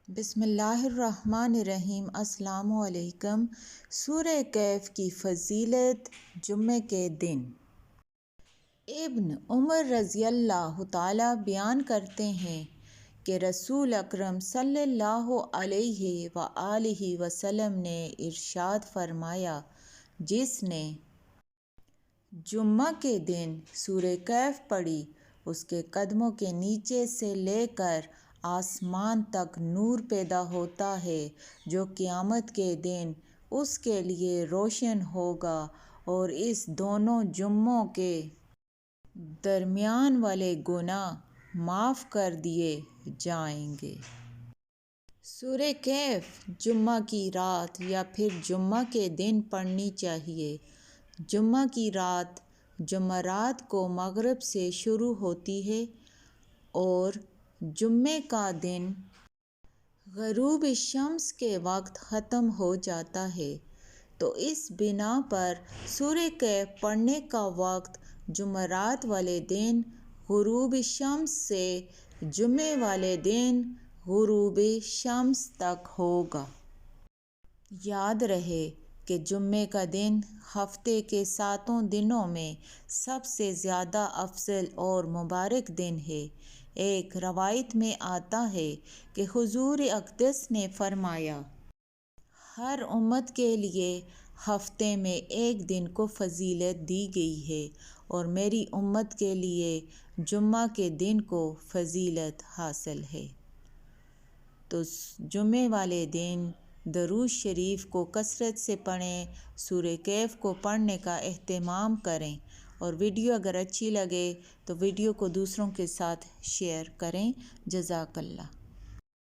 بسم اللہ الرحمن الرحیم۔ السلام علیکم۔ سورہ کہف کی فضیلت جمعے کے دن۔ ابن عمر رضی اللہ تعالیٰ بیان کرتے ہیں کہ رسول اکرم صلی اللہ علیہ وآلہ وسلم نے ارشاد فرمایا، جس نے جمعہ کے دن سورہ کہف پڑھی اس کے قدموں کے نیچے سے لے کر آسمان تک نور پیدا ہوتا ہے جو قیامت کے دن اس کے لیے روشن ہوگا اور اس دونوں جمعوں کے درمیان والے گناہ معاف کر دیے جائیں گے۔ سورہ کہف جمعہ کی رات یا پھر جمعہ کے دن پڑھنی چاہیے۔ جمعہ کی رات جمعرات کو مغرب سے شروع ہوتی ہے اور جمعے کا دن غروب شمس کے وقت ختم ہو جاتا ہے، تو اس بنا پر سورہ کہف پڑھنے کا وقت جمعرات والے دن غروب شمس سے جمعے والے دن غروب شمس تک ہوگا۔ یاد رہے کہ جمعے کا دن ہفتے کے 7 دنوں میں سب سے زیادہ افضل اور مبارک دن ہے۔ ایک روایت میں آتا ہے کہ حضور اقدس نے فرمایا، ہر امت کے لیے ہفتے میں ایک دن کو فضیلت دی گئی ہے اور میری امت کے لیے جمعہ کے دن کو فضیلت حاصل ہے۔ تو جمعے والے دن درود شریف کو کثرت سے پڑھیں، سورہ کہف کو پڑھنے کا اہتمام کریں، اور ویڈیو اگر اچھی لگے تو ویڈیو کو دوسروں کے ساتھ شیئر کریں۔ جزاک اللہ۔